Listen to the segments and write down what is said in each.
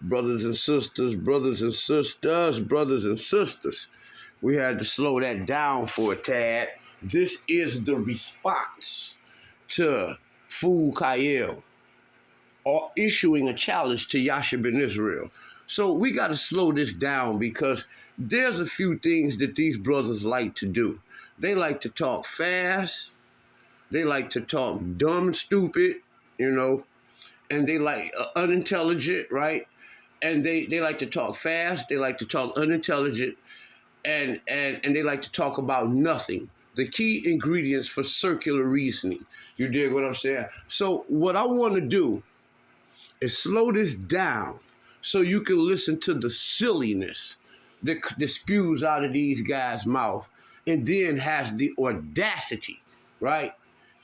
Brothers and sisters, brothers and sisters, brothers and sisters. We had to slow that down for a tad. This is the response to Fool Khayyal or issuing a challenge to Yasha ben Israel. So we got to slow this down because there's a few things that these brothers like to do. They like to talk fast. They like to talk dumb and stupid, and they like unintelligent, right? And they like to talk fast. They like to talk unintelligent, and they like to talk about nothing. The key ingredients for circular reasoning. You dig what I'm saying? So what I want to do is slow this down so you can listen to the silliness that spews out of these guys' mouth, and then has the audacity, right,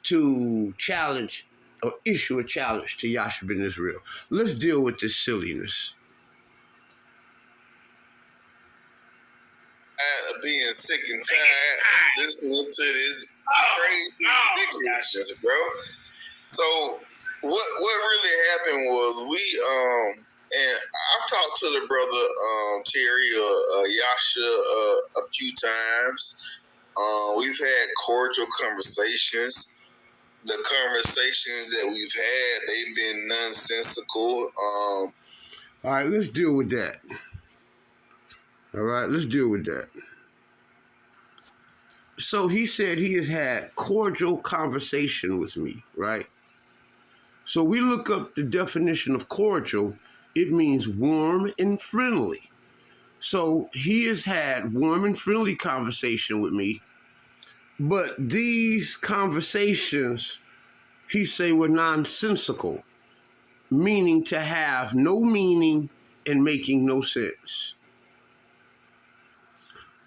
to challenge or issue a challenge to Yasha ben Israel. Let's deal with this silliness. Being sick and tired listening to this crazy ridiculousness, bro. So what really happened was and I've talked to the brother Terry or Yasha a few times. We've had cordial conversations. The conversations that we've had, they've been nonsensical. All right, let's deal with that. All right, let's deal with that. So he said he has had cordial conversation with me, right? So we look up the definition of cordial. It means warm and friendly. So he has had warm and friendly conversation with me. But these conversations, he say, were nonsensical, meaning to have no meaning and making no sense.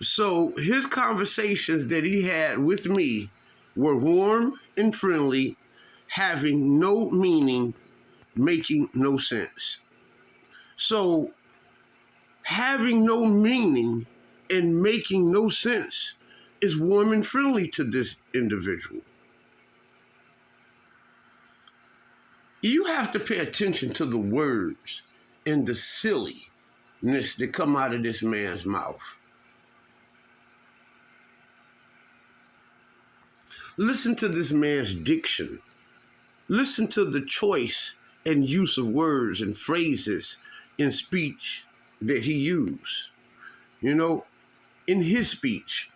So his conversations that he had with me were warm and friendly, having no meaning, making no sense. So having no meaning and making no sense is warm and friendly to this individual. You have to pay attention to the words and the silliness that come out of this man's mouth. Listen to this man's diction. Listen to the choice and use of words and phrases in speech that he used. In his speech.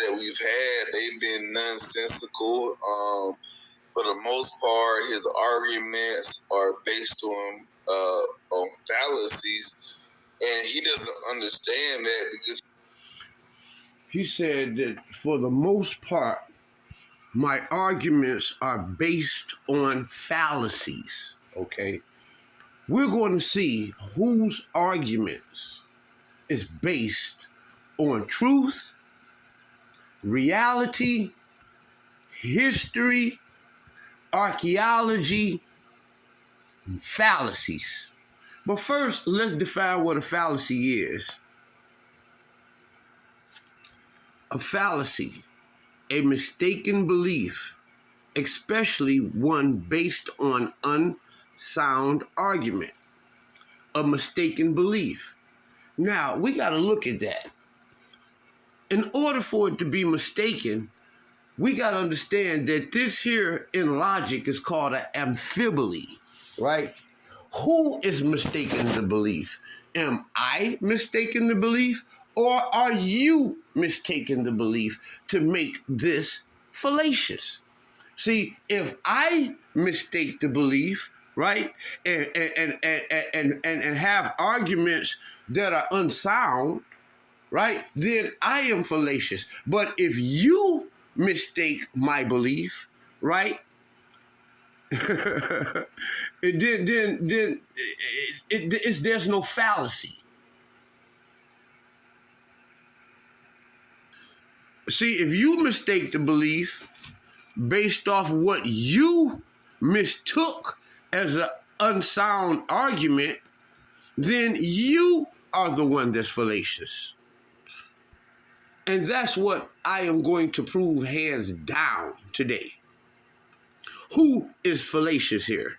That we've had, they've been nonsensical. For the most part, his arguments are based on fallacies, and he doesn't understand that because he said that for the most part, my arguments are based on fallacies. Okay, we're going to see whose arguments is based on truth, reality, history, archaeology, and fallacies. But first, let's define what a fallacy is. A fallacy, a mistaken belief, especially one based on unsound argument. A mistaken belief. Now, we got to look at that. In order for it to be mistaken, we got to understand that this here in logic is called an amphibole, right? Who is mistaking the belief? Am I mistaking the belief, or are you mistaking the belief to make this fallacious? See, if I mistake the belief, right, and have arguments that are unsound, right, then I am fallacious. But if you mistake my belief, right, then there's no fallacy. See, if you mistake the belief based off what you mistook as an unsound argument, then you are the one that's fallacious. And that's what I am going to prove hands down today. Who is fallacious here?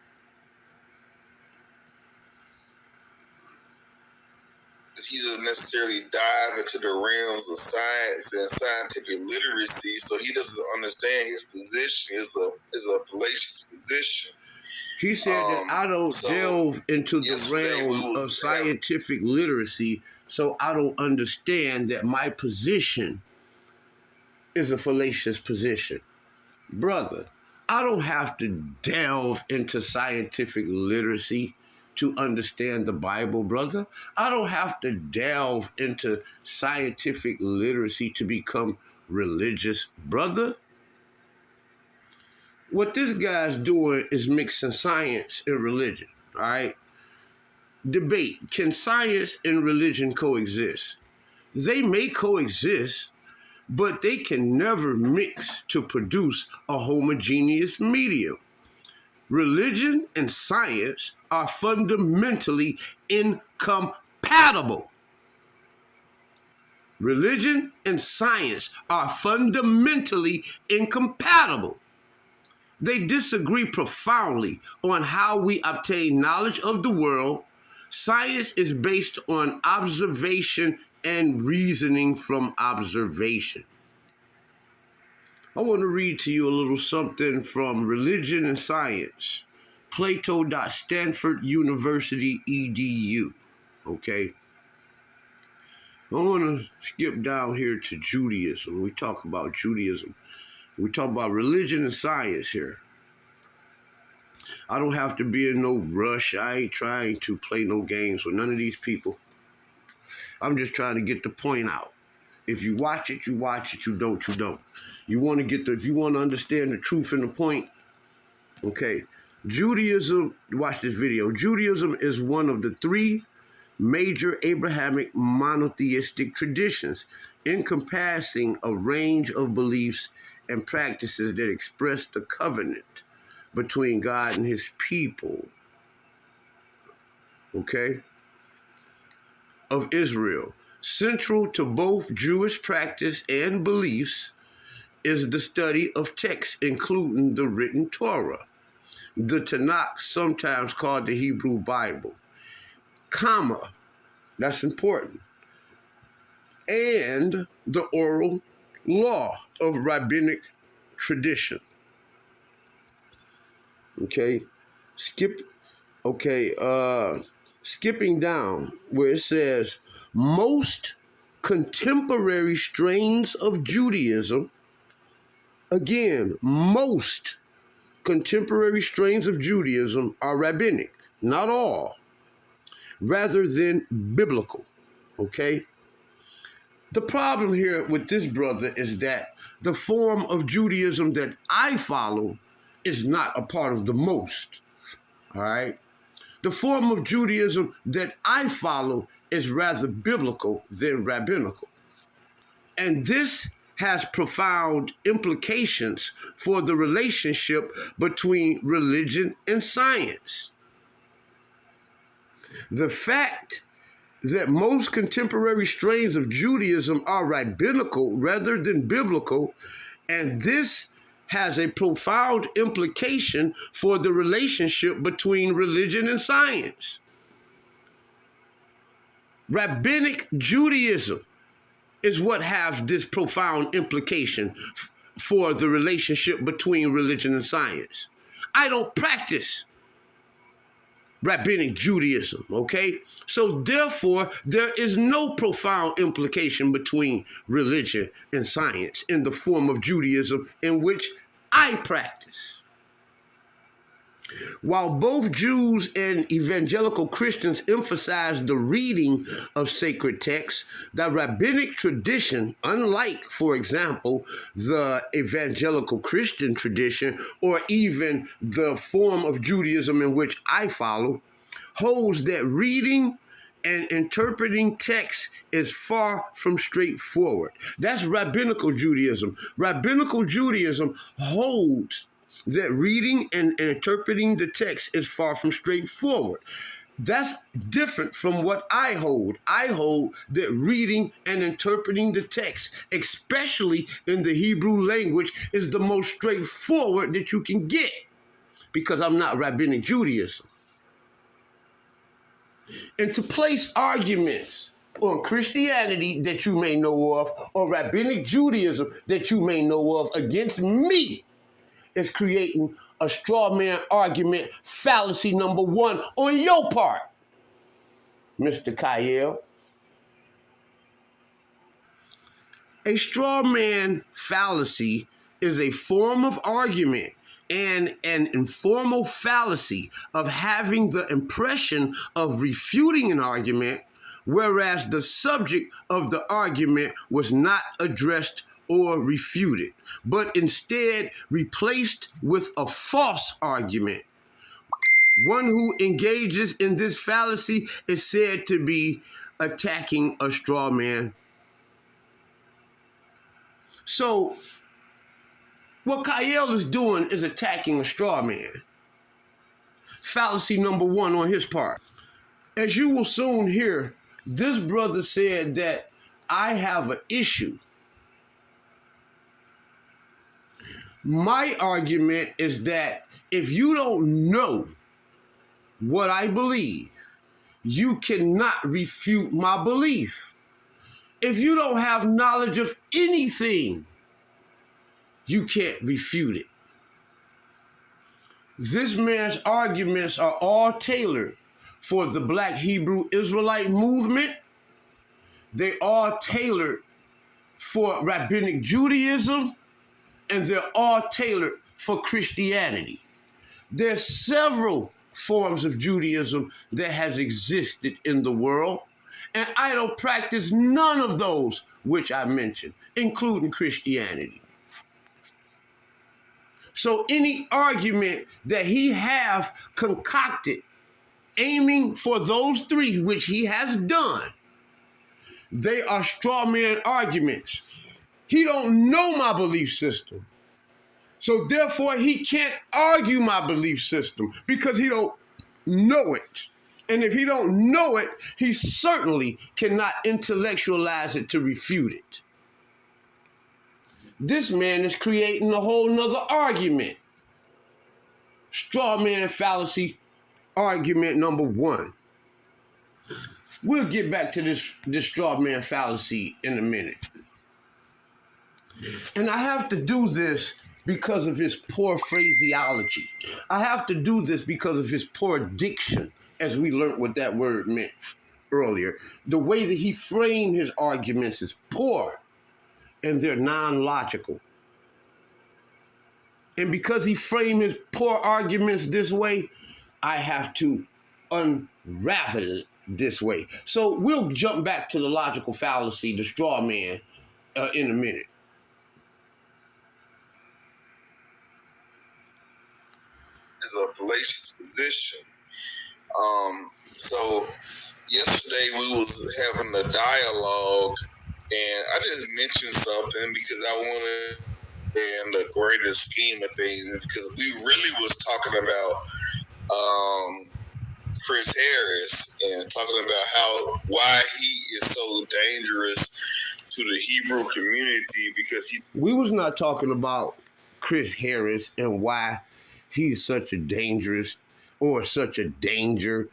necessarily dive into the realms of science and scientific literacy, so he doesn't understand his position is a fallacious position. He said that I don't delve into the realm of scientific literacy, so I don't understand that my position is a fallacious position. Brother, I don't have to delve into scientific literacy to understand the Bible, brother. I don't have to delve into scientific literacy to become religious, brother. What this guy's doing is mixing science and religion, all right? Debate, can science and religion coexist? They may coexist, but they can never mix to produce a homogeneous medium. Religion and science are fundamentally incompatible. Religion and science are fundamentally incompatible. They disagree profoundly on how we obtain knowledge of the world. Science is based on observation and reasoning from observation. I want to read to you a little something from Religion and Science, Plato.Stanford University EDU. Okay? I want to skip down here to Judaism. We talk about Judaism. We talk about religion and science here. I don't have to be in no rush. I ain't trying to play no games with none of these people. I'm just trying to get the point out. If you watch it, you watch it. You don't, you don't. You want to if you want to understand the truth and the point, okay. Judaism, watch this video. Judaism is one of the three major Abrahamic monotheistic traditions, encompassing a range of beliefs and practices that express the covenant between God and his people, okay, of Israel. Central to both Jewish practice and beliefs is the study of texts, including the written Torah, the Tanakh, sometimes called the Hebrew Bible, comma, that's important, and the oral law of rabbinic tradition. Okay, skipping down where it says most contemporary strains of Judaism, again, most contemporary strains of Judaism are rabbinic, not all, rather than biblical, okay? The problem here with this brother is that the form of Judaism that I follow is not a part of the most, all right? The form of Judaism that I follow is rather biblical than rabbinical. And this has profound implications for the relationship between religion and science. The fact that most contemporary strains of Judaism are rabbinical rather than biblical, and this has a profound implication for the relationship between religion and science. Rabbinic Judaism is what has this profound implication for the relationship between religion and science. I don't practice rabbinic Judaism, okay? So therefore, there is no profound implication between religion and science in the form of Judaism in which I practice. While both Jews and evangelical Christians emphasize the reading of sacred texts, the rabbinic tradition, unlike, for example, the evangelical Christian tradition or even the form of Judaism in which I follow, holds that reading and interpreting texts is far from straightforward. That's rabbinical Judaism. Rabbinical Judaism holds that reading and interpreting the text is far from straightforward. That's different from what I hold. I hold that reading and interpreting the text, especially in the Hebrew language, is the most straightforward that you can get, because I'm not rabbinic Judaism. And to place arguments on Christianity that you may know of, or rabbinic Judaism that you may know of against me is creating a straw man argument, fallacy number one on your part, Mr. Khayyal. A straw man fallacy is a form of argument and an informal fallacy of having the impression of refuting an argument, whereas the subject of the argument was not addressed or refuted, but instead replaced with a false argument. One who engages in this fallacy is said to be attacking a straw man. So, what Khayyal is doing is attacking a straw man. Fallacy number one on his part. As you will soon hear, this brother said that I have an issue. My argument is that if you don't know what I believe, you cannot refute my belief. If you don't have knowledge of anything, you can't refute it. This man's arguments are all tailored for the Black Hebrew Israelite movement. They are tailored for rabbinic Judaism, and they're all tailored for Christianity. There's several forms of Judaism that has existed in the world, and I don't practice none of those which I mentioned, including Christianity. So any argument that he have concocted aiming for those three, which he has done, they are straw man arguments. He don't know my belief system. So therefore he can't argue my belief system because he don't know it. And if he don't know it, he certainly cannot intellectualize it to refute it. This man is creating a whole nother argument. Straw man fallacy argument number one. We'll get back to this straw man fallacy in a minute. And I have to do this because of his poor phraseology. I have to do this because of his poor diction, as we learned what that word meant earlier. The way that he framed his arguments is poor, and they're non-logical. And because he framed his poor arguments this way, I have to unravel it this way. So we'll jump back to the logical fallacy, the straw man, in a minute. Is a fallacious position. So yesterday we was having a dialogue, and I just mentioned something because I wanted in the greater scheme of things, because we really was talking about Chris Harris and talking about why he is so dangerous to the Hebrew community, because we was not talking about Chris Harris and why he's such a dangerous or such a danger.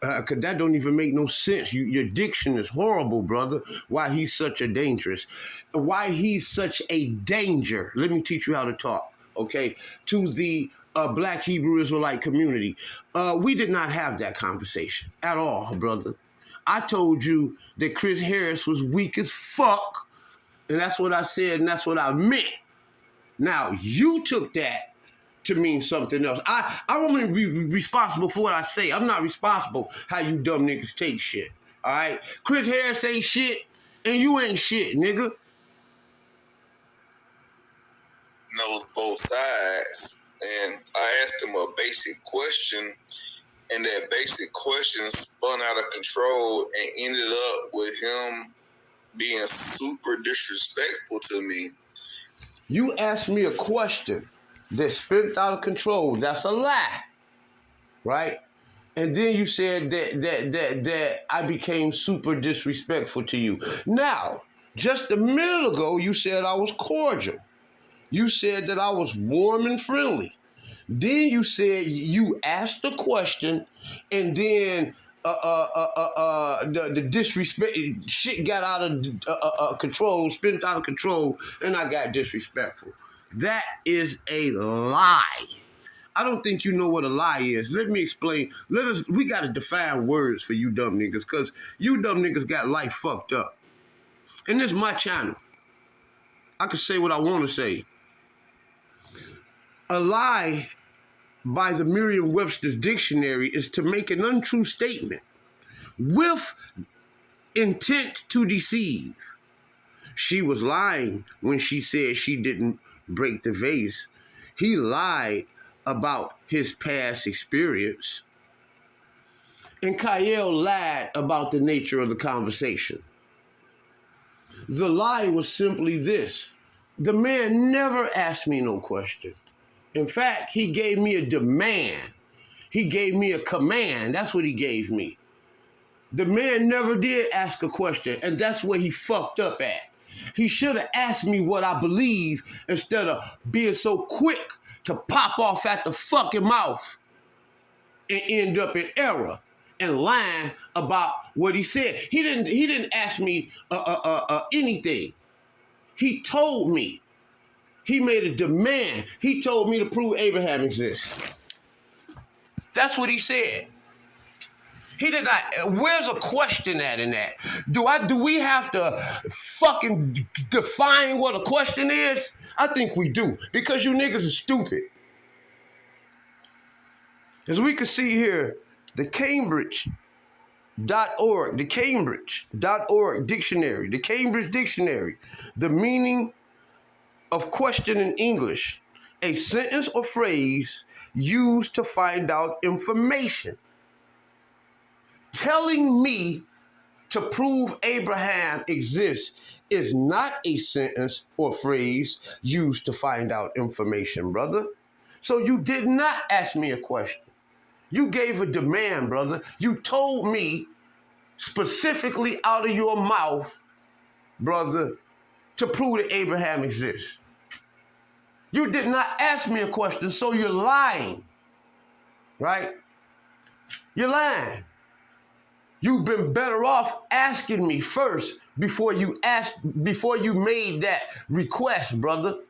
Cause that don't even make no sense. Your diction is horrible, brother. Why he's such a dangerous, why he's such a danger. Let me teach you how to talk, okay? To the Black Hebrew Israelite community. We did not have that conversation at all, brother. I told you that Chris Harris was weak as fuck, and that's what I said, and that's what I meant. Now, you took that to mean something else. I want to be responsible for what I say. I'm not responsible how you dumb niggas take shit. All right? Chris Harris ain't shit, and you ain't shit, nigga. Knows both sides. And I asked him a basic question, and that basic question spun out of control and ended up with him being super disrespectful to me. You asked me a question that spent out of control. That's a lie, right? And then you said that I became super disrespectful to you. Now, just a minute ago, you said I was cordial. You said that I was warm and friendly. Then you said you asked the question, and then the disrespect shit got out of control, spent out of control, and I got disrespectful. That is a lie. I don't think you know what a lie is. Let me explain. We got to define words for you dumb niggas, because you dumb niggas got life fucked up. And this is my channel. I can say what I want to say. A lie, by the Merriam-Webster's dictionary, is to make an untrue statement with intent to deceive. She was lying when she said she didn't break the vase. He lied about his past experience. And Khayyal lied about the nature of the conversation. The lie was simply this. The man never asked me no question. In fact, he gave me a demand. He gave me a command. That's what he gave me. The man never did ask a question, and that's where he fucked up at. He should have asked me what I believe instead of being so quick to pop off at the fucking mouth and end up in error and lying about what he said. He didn't ask me anything. He told me. He made a demand. He told me to prove Abraham exists. That's what he said. He did not. Where's a question at in that? Do we have to fucking define what a question is? I think we do, because you niggas are stupid. As we can see here, the Cambridge.org dictionary, the Cambridge Dictionary, the meaning of question in English, a sentence or phrase used to find out information. Telling me to prove Abraham exists is not a sentence or phrase used to find out information, brother. So you did not ask me a question. You gave a demand, brother. You told me specifically out of your mouth, brother, to prove that Abraham exists. You did not ask me a question, so you're lying, right? You're lying. You've been better off asking me first before you made that request, brother.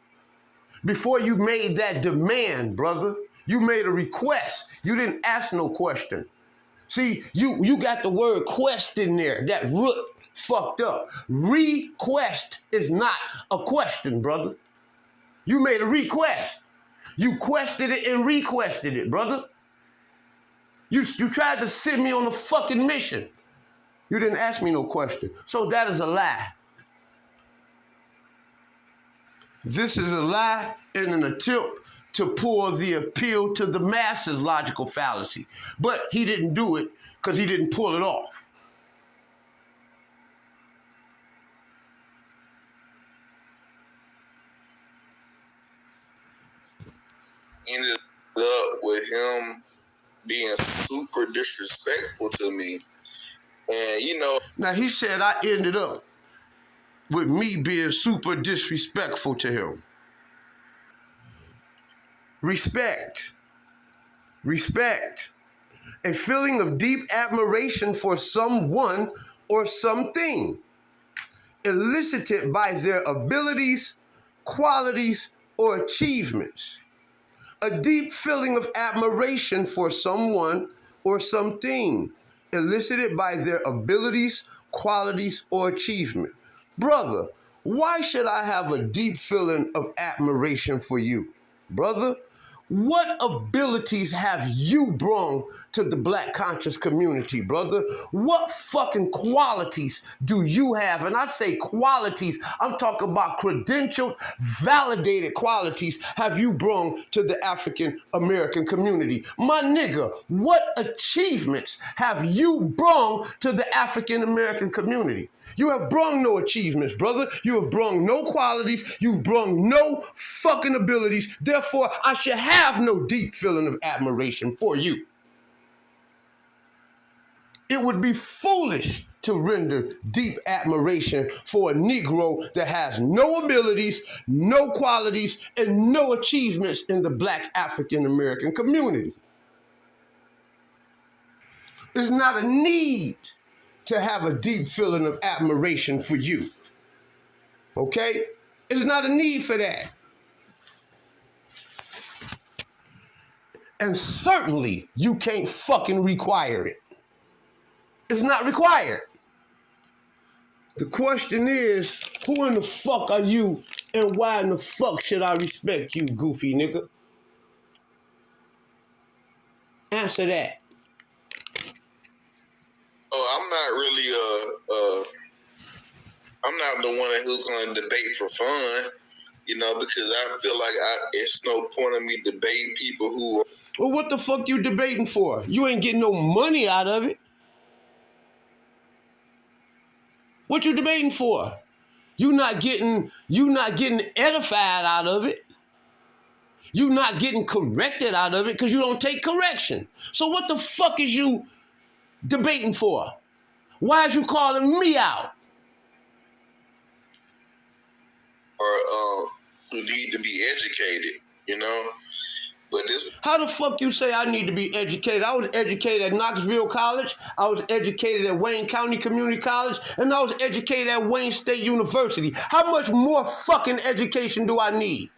Before you made that demand, brother. You made a request. You didn't ask no question. See, you got the word quest in there. That root fucked up. Request is not a question, brother. You made a request. You quested it and requested it, brother. You tried to send me on a fucking mission. You didn't ask me no question. So that is a lie. This is a lie in an attempt to pull the appeal to the masses logical fallacy. But he didn't do it because he didn't pull it off. Ended up with him being super disrespectful to me. And, you know... Now, he said I ended up with me being super disrespectful to him. Respect. Respect. A feeling of deep admiration for someone or something, elicited by their abilities, qualities, or achievements. A deep feeling of admiration for someone or something, elicited by their abilities, qualities, or achievement. Brother, why should I have a deep feeling of admiration for you? Brother, what abilities have you brought to the black conscious community, brother? What fucking qualities do you have? And I say qualities, I'm talking about credentialed, validated qualities have you brought to the African American community. My nigga, what achievements have you brought to the African American community? You have brought no achievements, brother. You have brought no qualities. You've brought no fucking abilities. Therefore, I should have no deep feeling of admiration for you. It would be foolish to render deep admiration for a Negro that has no abilities, no qualities, and no achievements in the black African American community. It's not a need to have a deep feeling of admiration for you. Okay? It's not a need for that. And certainly you can't fucking require it. It's not required. The question is, who in the fuck are you and why in the fuck should I respect you, goofy nigga? Answer that. Oh, I'm not really I'm not the one who's going to debate for fun, because I feel like it's no point in me debating people who. Well, what the fuck you debating for? You ain't getting no money out of it. What you debating for? You not getting edified out of it. You not getting corrected out of it because you don't take correction. So what the fuck is you debating for? Why is you calling me out? Or who need to be educated, But this. How the fuck you say I need to be educated? I was educated at Knoxville College. I was educated at Wayne County Community College. And I was educated at Wayne State University. How much more fucking education do I need?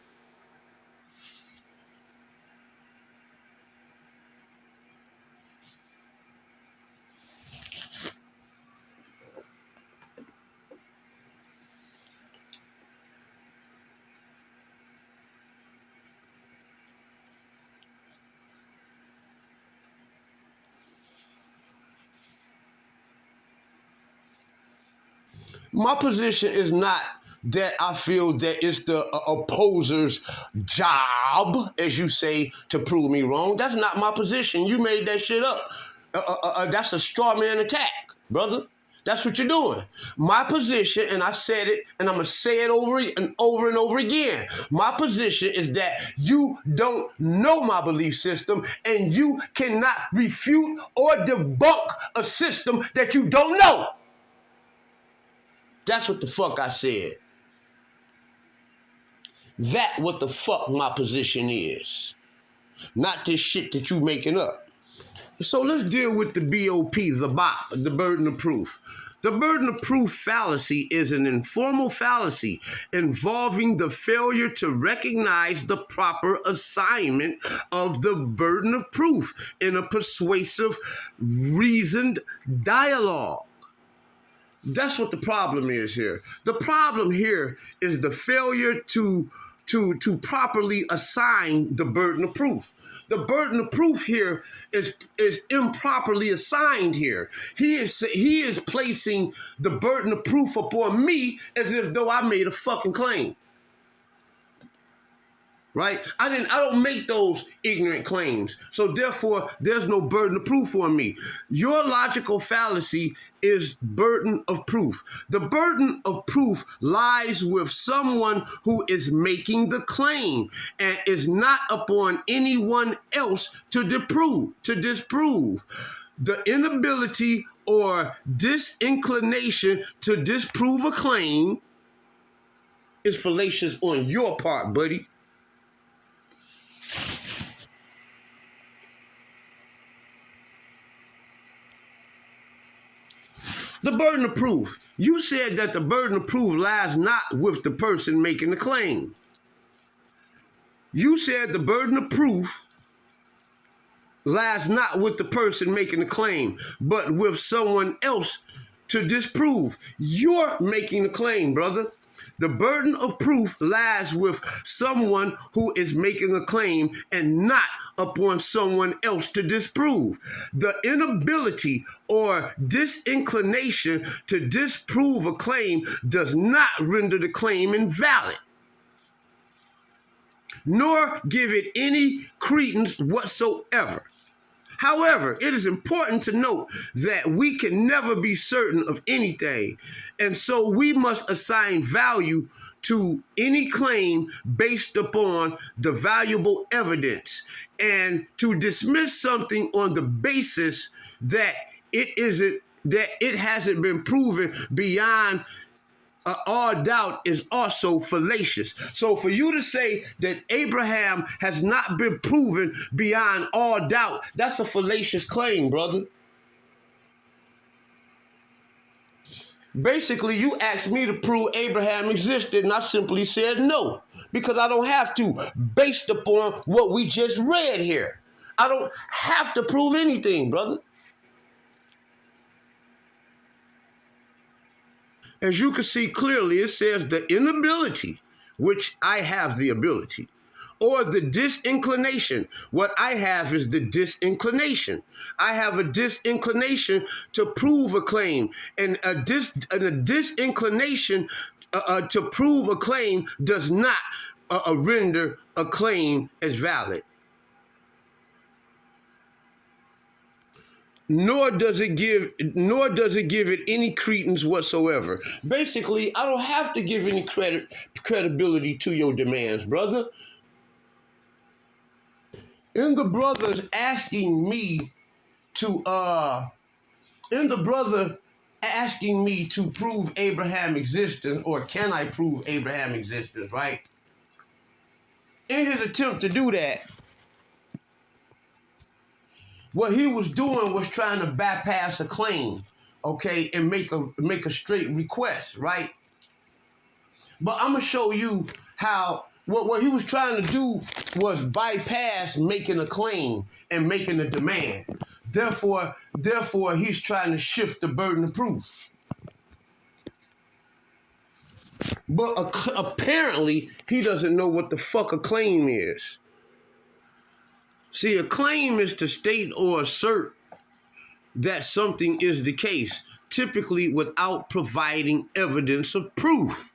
My position is not that I feel that it's the opposer's job, as you say, to prove me wrong. That's not my position. You made that shit up. That's a straw man attack, brother. That's what you're doing. My position, and I said it, and I'm going to say it over and over and over again. My position is that you don't know my belief system, and you cannot refute or debunk a system that you don't know. That's what the fuck I said. That what the fuck my position is. Not this shit that you making up. So let's deal with the BOP, the BOP, the burden of proof. The burden of proof fallacy is an informal fallacy involving the failure to recognize the proper assignment of the burden of proof in a persuasive, reasoned dialogue. That's what the problem is here. The problem here is the failure to properly assign the burden of proof. The burden of proof here is improperly assigned here. He is placing the burden of proof upon me as if though I made a fucking claim. Right? I don't make those ignorant claims. So therefore, there's no burden of proof on me. Your logical fallacy is burden of proof. The burden of proof lies with someone who is making the claim and is not upon anyone else to disprove. The inability or disinclination to disprove a claim is fallacious on your part, buddy. The burden of proof. You said that the burden of proof lies not with the person making the claim. You said the burden of proof lies not with the person making the claim, but with someone else to disprove. You're making the claim, brother. The burden of proof lies with someone who is making a claim and not upon someone else to disprove. The inability or disinclination to disprove a claim does not render the claim invalid, nor give it any credence whatsoever. However, it is important to note that we can never be certain of anything, and so we must assign value to any claim based upon the valuable evidence, and to dismiss something on the basis that it hasn't been proven beyond all doubt is also fallacious. So for you to say that Abraham has not been proven beyond all doubt, that's a fallacious claim, brother. Basically, you asked me to prove Abraham existed, and I simply said no, because I don't have to, based upon what we just read here. I don't have to prove anything, brother. As you can see clearly, it says the inability, which I have the ability, or the disinclination. What I have is the disinclination. I have a disinclination to prove a claim, and a disinclination to prove a claim does not render a claim as valid. Nor does it give it any credence whatsoever. Basically, I don't have to give any credibility to your demands, brother. In the brother asking me to prove Abraham existence, or can I prove Abraham existence, right? In his attempt to do that, what he was doing was trying to bypass a claim, okay, and make a straight request, right? But I'm gonna show you how what he was trying to do was bypass making a claim and making a demand. Therefore, he's trying to shift the burden of proof. But apparently, he doesn't know what the fuck a claim is. See, a claim is to state or assert that something is the case, typically without providing evidence of proof.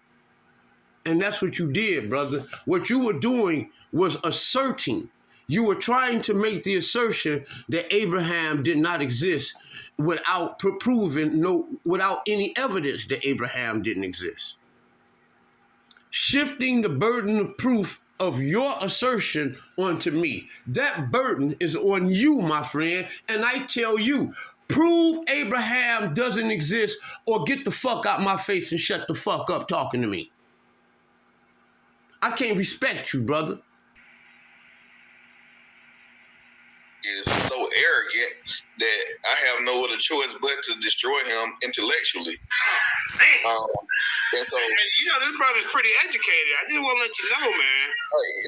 And that's what you did, brother. What you were doing was asserting. You were trying to make the assertion that Abraham did not exist without without any evidence that Abraham didn't exist. Shifting the burden of proof of your assertion onto me. That burden is on you, my friend, and I tell you, prove Abraham doesn't exist or get the fuck out my face and shut the fuck up talking to me. I can't respect you, brother. Is so arrogant that I have no other choice but to destroy him intellectually. And so, this brother's pretty educated. I just want to let you know, man.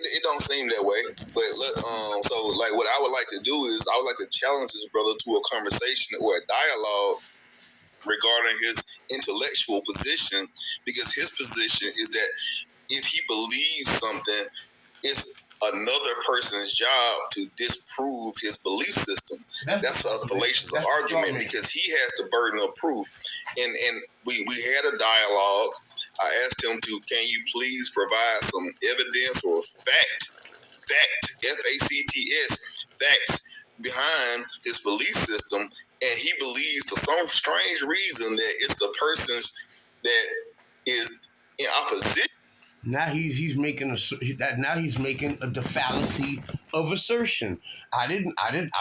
It don't seem that way, but look, so like what I would like to do is I would like to challenge this brother to a conversation or a dialogue regarding his intellectual position, because his position is that if he believes something, it's another person's job to disprove his belief system. That's a fallacious argument because he has the burden of proof. And we had a dialogue. I asked him can you please provide some evidence or facts, F-A-C-T-S, facts behind his belief system. And he believes for some strange reason that it's the person's that is in opposition. Now he's making the fallacy of assertion. I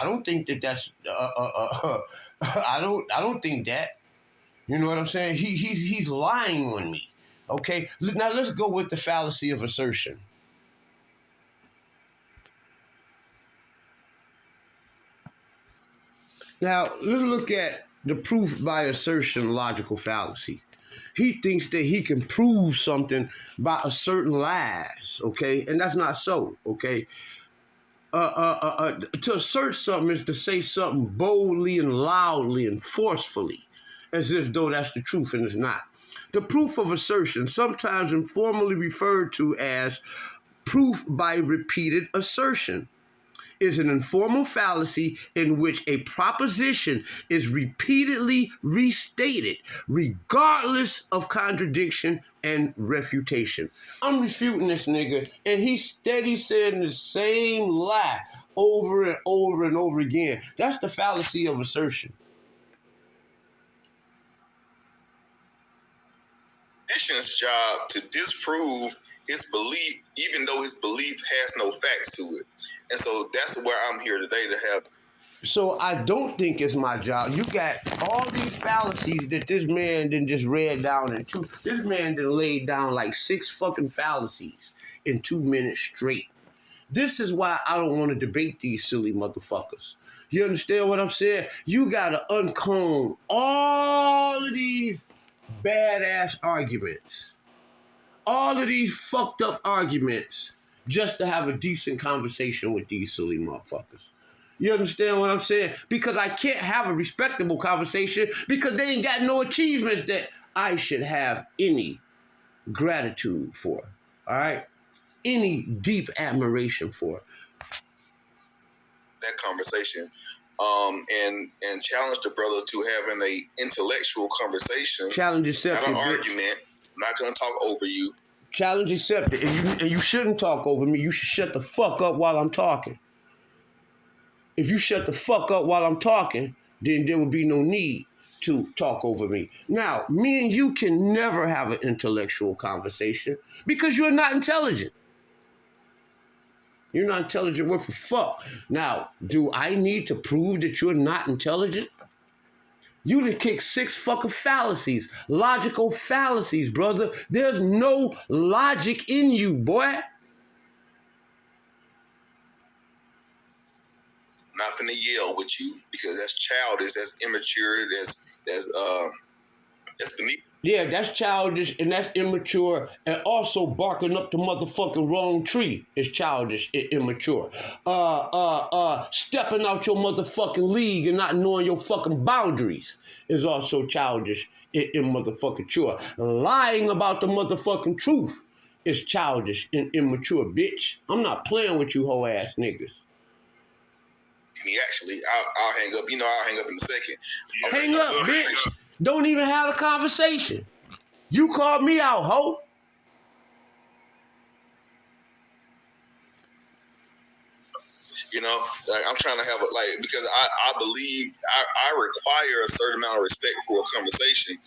don't think that's I don't think that. You know what I'm saying? He's lying on me. Okay, now let's go with the fallacy of assertion. Now let's look at the proof by assertion logical fallacy. He thinks that he can prove something by asserting lies, okay? And that's not so, okay? To assert something is to say something boldly and loudly and forcefully, as if though that's the truth and it's not. The proof of assertion, sometimes informally referred to as proof by repeated assertion, is an informal fallacy in which a proposition is repeatedly restated, regardless of contradiction and refutation. I'm refuting this nigga, and he's steady saying the same lie over and over and over again. That's the fallacy of assertion. Position's job to disprove his belief, even though his belief has no facts to it. And so that's where I'm here today to have. So I don't think it's my job. You got all these fallacies that this man done just read down in two. This man done laid down like 6 fucking fallacies in 2 minutes straight. This is why I don't want to debate these silly motherfuckers. You understand what I'm saying? You got to uncomb all of these badass arguments. All of these fucked up arguments just to have a decent conversation with these silly motherfuckers. You understand what I'm saying? Because I can't have a respectable conversation because they ain't got no achievements that I should have any gratitude for. All right? Any deep admiration for. That conversation. And challenge the brother to having a intellectual conversation. Challenge accepted. Not an argument. I'm not gonna talk over you. Challenge accepted. And you shouldn't talk over me. You should shut the fuck up while I'm talking. If you shut the fuck up while I'm talking, then there would be no need to talk over me. Now, me and you can never have an intellectual conversation because you're not intelligent. You're not intelligent worth a fuck. Now, do I need to prove that you're not intelligent? You done kicked 6 fucking fallacies. Logical fallacies, brother. There's no logic in you, boy. I'm not finna yell with you because that's childish, that's immature, that's beneath. Yeah, that's childish and that's immature, and also barking up the motherfucking wrong tree is childish and immature. Stepping out your motherfucking league and not knowing your fucking boundaries is also childish and immature. Lying about the motherfucking truth is childish and immature, bitch. I'm not playing with you hoe ass niggas. Me actually, I'll hang up. You know, I'll hang up in a second. Hang up, bitch. Don't even have a conversation. You called me out, ho. You know, like I'm trying to have because I believe I require a certain amount of respect for a conversation.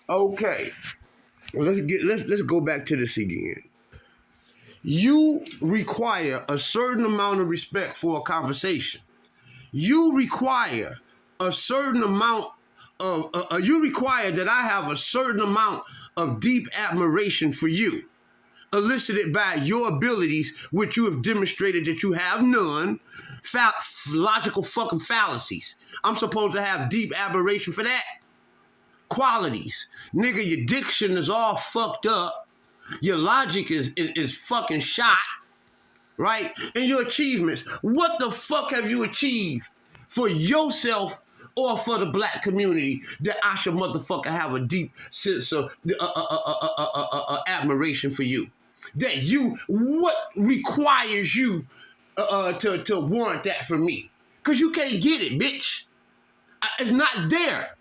Okay. Well, let's go back to this again. You require a certain amount of respect for a conversation. You require a certain amount of, you require that I have a certain amount of deep admiration for you, elicited by your abilities, which you have demonstrated that you have none, logical fucking fallacies. I'm supposed to have deep admiration for that. Qualities. Nigga, your diction is all fucked up. Your logic is fucking shot. Right? And your achievements. What the fuck have you achieved for yourself or for the black community that I should motherfucker have a deep sense of admiration for you? That you, what requires you to warrant that from me? Because you can't get it, bitch. It's not there.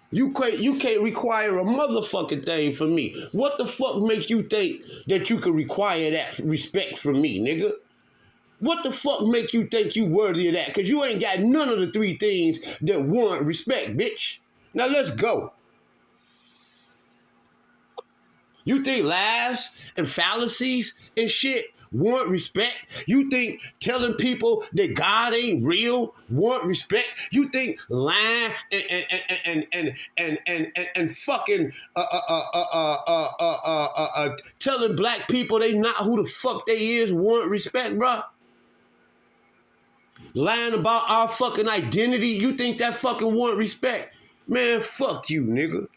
You can't require a motherfucking thing from me. What the fuck make you think that you can require that respect from me, nigga? What the fuck make you think you worthy of that? Because you ain't got none of the 3 things that warrant respect, bitch. Now let's go. You think lies and fallacies and shit want respect? You think telling people that God ain't real want respect? You think lying and fucking telling black people they not who the fuck they is want respect, bro? Lying about our fucking identity, you think that fucking want respect? Man, fuck you, nigga.